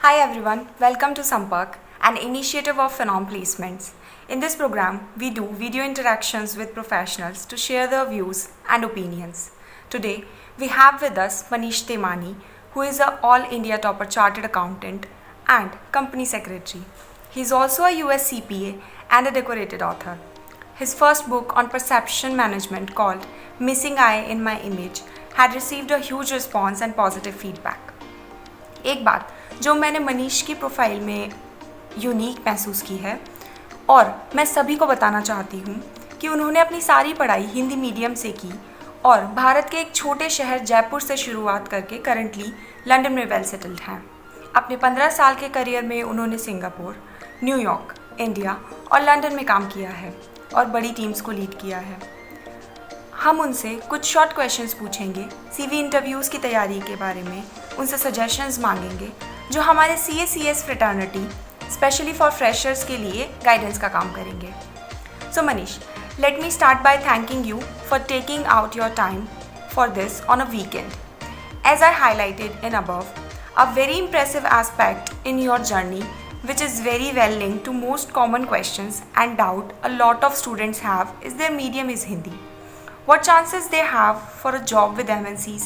Hi everyone, welcome to Sampark, an initiative of Phenom placements. In this program, we do video interactions with professionals to share their views and opinions. Today, we have with us Manish Temani, who is a All India Topper Chartered Accountant and Company Secretary. He is also a US CPA and a decorated author. His first book on perception management called Missing Eye in My Image had received a huge response and positive feedback. एक बात जो मैंने मनीष की profile में unique महसूस की है और मैं सभी को बताना चाहती हूँ कि उन्होंने अपनी सारी पढ़ाई हिंदी मीडियम से की और भारत के एक छोटे शहर जयपुर से शुरुआत करके करंटली लंदन में वेल सेटल्ड हैं। अपने 15 साल के करियर में उन्होंने सिंगापुर, न्यूयॉर्क, इंडिया और लंदन में काम किया है और बड़ी टीम्स को लीड किया है। हम उनसे कुछ शॉर्ट क्वेश्चंस पूछेंगे सीवी इंटरव्यूज़ की तैयारी के बारे में, उनसे सजेशंस मांगेंगे जो हमारे CACS fraternity specially for freshers के लिए गाइडेंस का काम करेंगे। So Manish, let me start by thanking you for taking out your time for this on a weekend. As I highlighted in above, a very impressive aspect in your journey which is very well linked to most common questions and doubt a lot of students have is their medium is Hindi. What chances they have for a job with MNCs,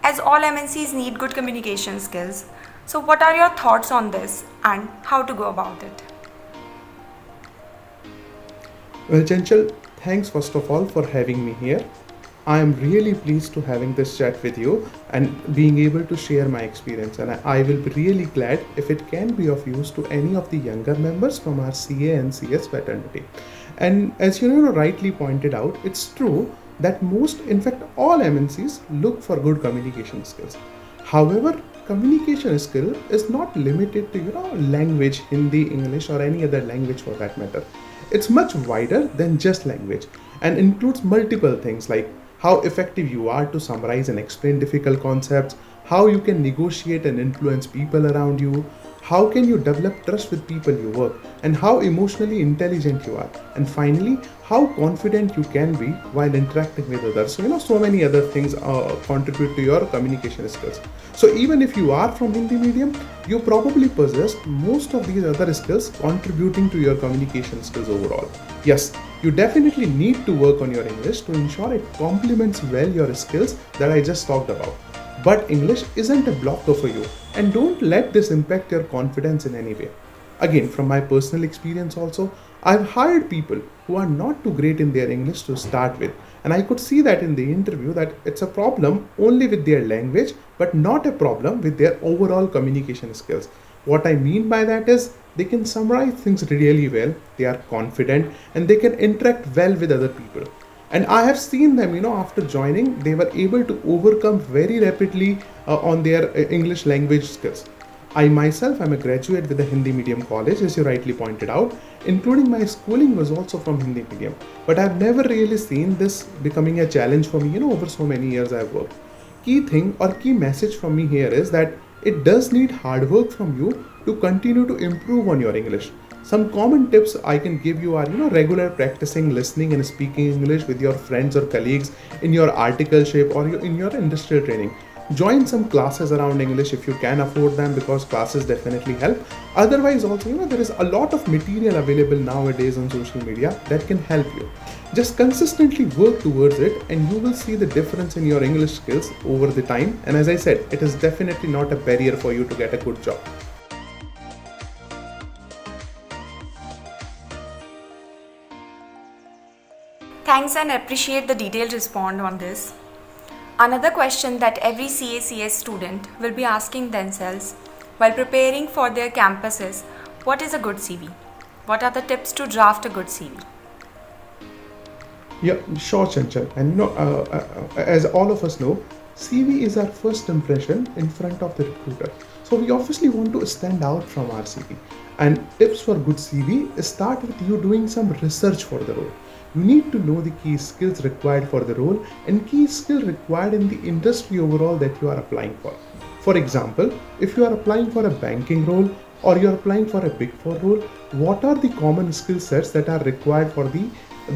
as all MNCs need good communication skills. So what are your thoughts on this and how to go about it? Well, Chanchal, thanks first of all for having me here. I am really pleased to having this chat with you and being able to share my experience, and I will be really glad if it can be of use to any of the younger members from our CA and CS fraternity. And as you rightly pointed out, it's true that most, in fact all MNCs look for good communication skills. However, communication skill is not limited to language, Hindi, English or any other language for that matter. It's much wider than just language and includes multiple things like how effective you are to summarize and explain difficult concepts, how you can negotiate and influence people around you, how can you develop trust with people you work, and how emotionally intelligent you are, and finally how confident you can be while interacting with others. So many other things contribute to your communication skills. So even if you are from Hindi medium, you probably possess most of these other skills contributing to your communication skills overall. Yes, you definitely need to work on your English to ensure it complements well your skills that I just talked about. But English isn't a blocker for you, and don't let this impact your confidence in any way. Again, from my personal experience also, I've hired people who are not too great in their English to start with, and I could see that in the interview that it's a problem only with their language but not a problem with their overall communication skills. What I mean by that is they can summarize things really well, they are confident, and they can interact well with other people. And I have seen them, after joining, they were able to overcome very rapidly on their English language skills. I myself am a graduate with a Hindi medium college, as you rightly pointed out, including my schooling was also from Hindi medium. But I've never really seen this becoming a challenge for me, over so many years I've worked. Key thing or key message from me here is that it does need hard work from you to continue to improve on your English. Some common tips I can give you are, regular practicing listening and speaking English with your friends or colleagues in your articleship or in your industrial training. Join some classes around English if you can afford them, because classes definitely help. Otherwise also, there is a lot of material available nowadays on social media that can help you. Just consistently work towards it and you will see the difference in your English skills over the time. And as I said, it is definitely not a barrier for you to get a good job. Thanks, and appreciate the detailed response on this. Another question that every CACS student will be asking themselves while preparing for their campus is, what is a good CV? What are the tips to draft a good CV? Yeah, sure, Chanchal. And as all of us know, CV is our first impression in front of the recruiter. So we obviously want to stand out from our CV. And tips for good CV start with you doing some research for the role. You need to know the key skills required for the role and key skill required in the industry overall that you are applying for. For example, if you are applying for a banking role or you are applying for a Big Four role, what are the common skill sets that are required for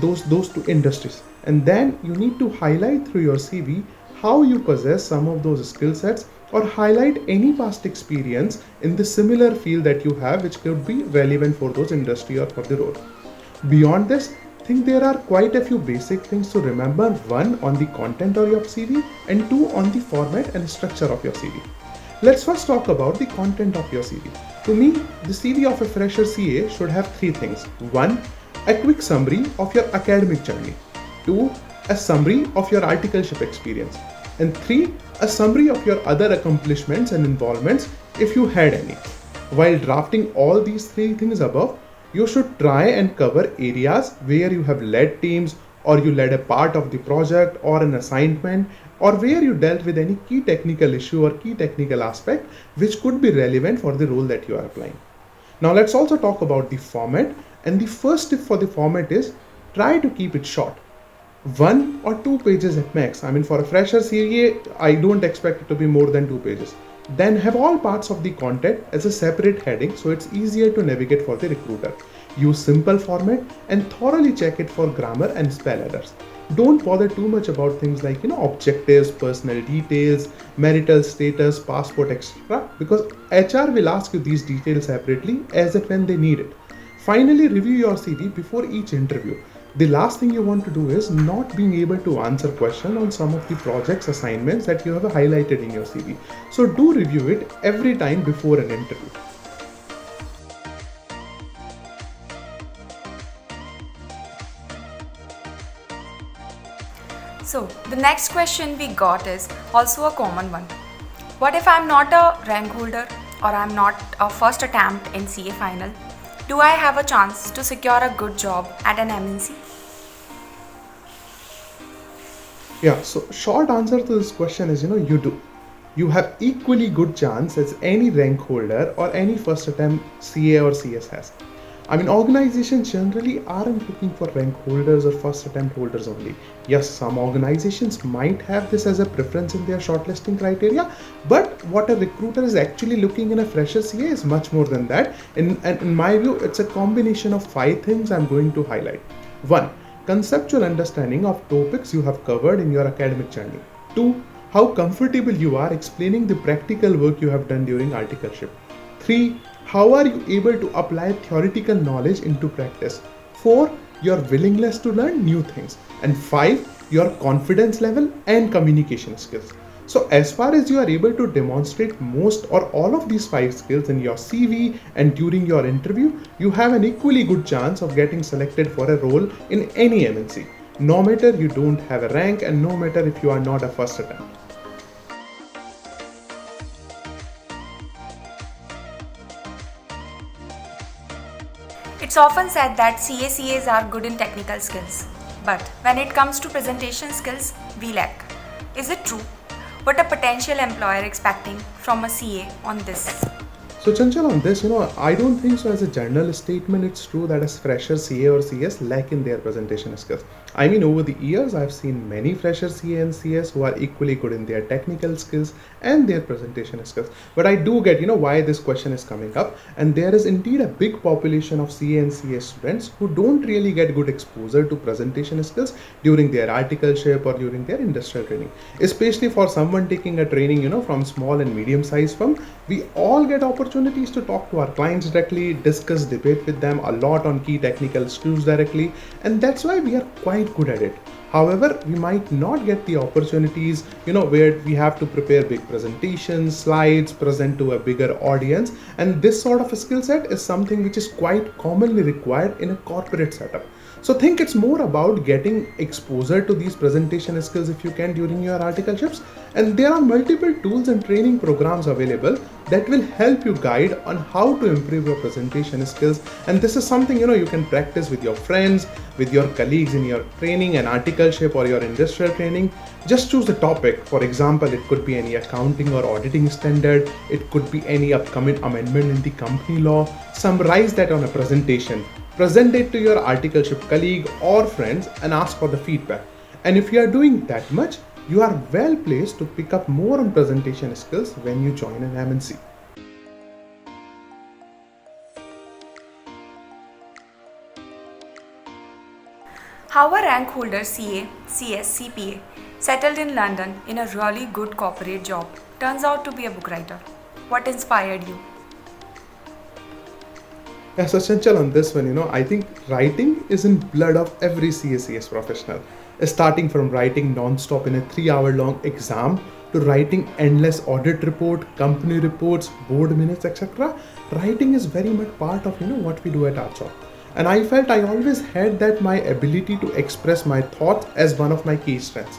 those two industries? And then you need to highlight through your CV how you possess some of those skill sets or highlight any past experience in the similar field that you have which could be relevant for those industry or for the role. Beyond this, I think there are quite a few basic things to remember. One, on the content of your CV, and two, on the format and structure of your CV. Let's first talk about the content of your CV. To me, the CV of a fresher CA should have three things. One, a quick summary of your academic journey. Two, a summary of your articleship experience. And three, a summary of your other accomplishments and involvements if you had any. While drafting all these three things above, you should try and cover areas where you have led teams, or you led a part of the project or an assignment, or where you dealt with any key technical issue or key technical aspect which could be relevant for the role that you are applying. Now let's also talk about the format, and the first tip for the format is try to keep it short. 1 or 2 pages at max. I mean, for a fresher CA, I don't expect it to be more than 2 pages. Then have all parts of the content as a separate heading so it's easier to navigate for the recruiter. Use simple format and thoroughly check it for grammar and spell errors. Don't bother too much about things like objectives, personal details, marital status, passport, etc. because HR will ask you these details separately as and when they need it. Finally, review your CV before each interview. The last thing you want to do is not being able to answer questions on some of the projects assignments that you have highlighted in your CV. So do review it every time before an interview. So, the next question we got is also a common one. What if I'm not a rank holder or I'm not a first attempt in CA final? Do I have a chance to secure a good job at an MNC? Yeah, so short answer to this question is you do. You have equally good chance as any rank holder or any first attempt CA or CS has. I mean, organizations generally aren't looking for rank holders or first attempt holders only. Yes, some organizations might have this as a preference in their shortlisting criteria, but what a recruiter is actually looking in a fresher CA is much more than that. In my view, it's a combination of 5 things I'm going to highlight. 1. Conceptual understanding of topics you have covered in your academic journey. 2. How comfortable you are explaining the practical work you have done during articleship. 3. How are you able to apply theoretical knowledge into practice? 4. Your willingness to learn new things. And 5. Your confidence level and communication skills. So as far as you are able to demonstrate most or all of these 5 skills in your CV and during your interview, you have an equally good chance of getting selected for a role in any MNC, no matter you don't have a rank and no matter if you are not a first attempt. It's often said that CAs are good in technical skills, but when it comes to presentation skills, we lack. Is it true? What a potential employer expecting from a CA on this? So Chanchal, on this, I don't think so as a general statement it's true that as fresher CA or CS lack in their presentation skills. I mean, over the years, I've seen many fresher CA and CS who are equally good in their technical skills and their presentation skills. But I do get, why this question is coming up. And there is indeed a big population of CA and CS students who don't really get good exposure to presentation skills during their articleship or during their industrial training. Especially for someone taking a training, from small and medium-sized firm, we all get opportunities to talk to our clients directly, discuss, debate with them a lot on key technical skills directly, and that's why we are quite good at it. However, we might not get the opportunities, where we have to prepare big presentations, slides, present to a bigger audience, and this sort of a skill set is something which is quite commonly required in a corporate setup. So think it's more about getting exposure to these presentation skills if you can during your articleships, and there are multiple tools and training programs available that will help you guide on how to improve your presentation skills. And this is something you can practice with your friends, with your colleagues in your training and articleship or your industrial training. Just choose a topic. For example, it could be any accounting or auditing standard, it could be any upcoming amendment in the company law. Summarize that on a presentation, present it to your articleship colleague or friends and ask for the feedback. And if you are doing that much, you are well placed to pick up more on presentation skills when you join an MNC. How a rank holder CA, CS, CPA settled in London in a really good corporate job turns out to be a book writer. What inspired you? Yeah, so Chanchal, on this one, I think writing is in blood of every CACS professional. Starting from writing non-stop in a 3 hour long exam to writing endless audit report, company reports, board minutes, etc. Writing is very much part of what we do at our job. And I felt I always had that my ability to express my thoughts as one of my key strengths.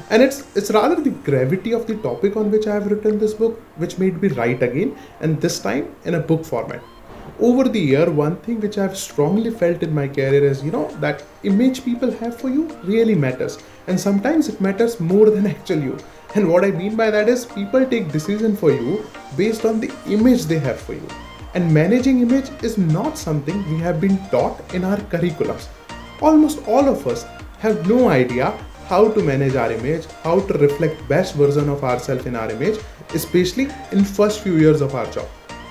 And it's rather the gravity of the topic on which I have written this book which made me write again, and this time in a book format. Over the year, one thing which I've strongly felt in my career is that image people have for you really matters, and sometimes it matters more than actual you. And what I mean by that is people take decision for you based on the image they have for you, and managing image is not something we have been taught in our curriculums. Almost all of us have no idea how to manage our image, how to reflect best version of ourselves in our image, especially in first few years of our job.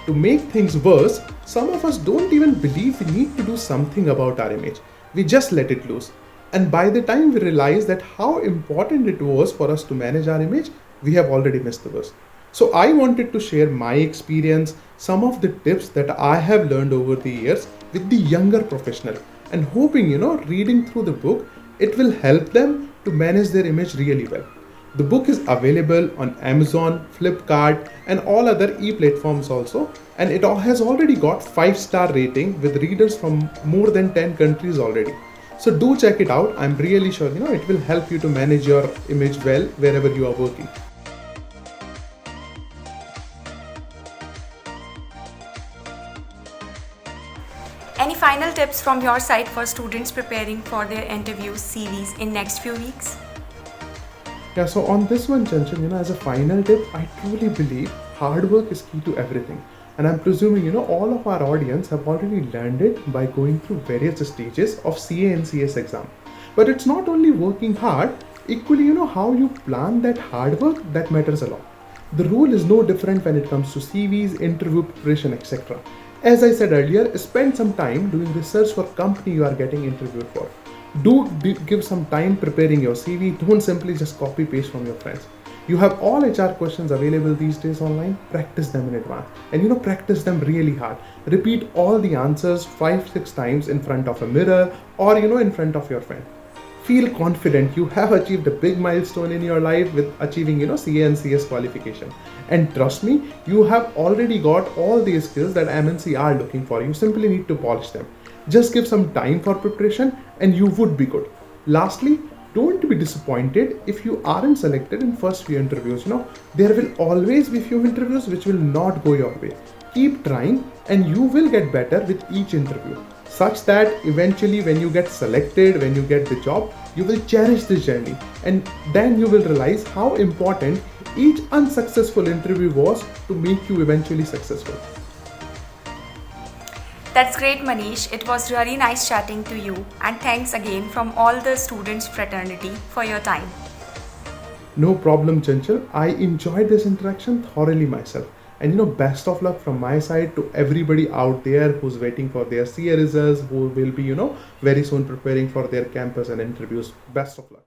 To make things worse, some of us don't even believe we need to do something about our image. We just let it loose. And by the time we realize that how important it was for us to manage our image, we have already missed the bus. So I wanted to share my experience, some of the tips that I have learned over the years with the younger professional, and hoping, reading through the book, it will help them to manage their image really well. The book is available on Amazon, Flipkart, and all other e-platforms also, and it has already got 5-star rating with readers from more than 10 countries already. So do check it out. I'm really sure it will help you to manage your image well wherever you are working. Any final tips from your side for students preparing for their interviews, CVs in next few weeks? Yeah, so on this one, Chanchan, as a final tip, I truly believe hard work is key to everything. And I'm presuming, all of our audience have already learned it by going through various stages of CA and CS exam. But it's not only working hard, equally, how you plan that hard work, that matters a lot. The rule is no different when it comes to CVs, interview preparation, etc. As I said earlier, spend some time doing research for company you are getting interviewed for. Do give some time preparing your CV. Don't simply just copy paste from your friends. You have all HR questions available these days online. Practice them in advance, and practice them really hard. Repeat all the answers 5-6 times in front of a mirror or in front of your friend. Feel confident you have achieved a big milestone in your life with achieving CA and CS qualification. And trust me, you have already got all the skills that MNC are looking for. You simply need to polish them. Just give some time for preparation and you would be good. Lastly, don't be disappointed if you aren't selected in first few interviews. There will always be few interviews which will not go your way. Keep trying and you will get better with each interview, such that eventually when you get selected, when you get the job, you will cherish this journey, and then you will realize how important each unsuccessful interview was to make you eventually successful. That's great, Manish. It was really nice chatting to you, and thanks again from all the students fraternity for your time. No problem, Chanchal. I enjoyed this interaction thoroughly myself. And best of luck from my side to everybody out there who's waiting for their CA results, who will be, very soon preparing for their campus and interviews. Best of luck.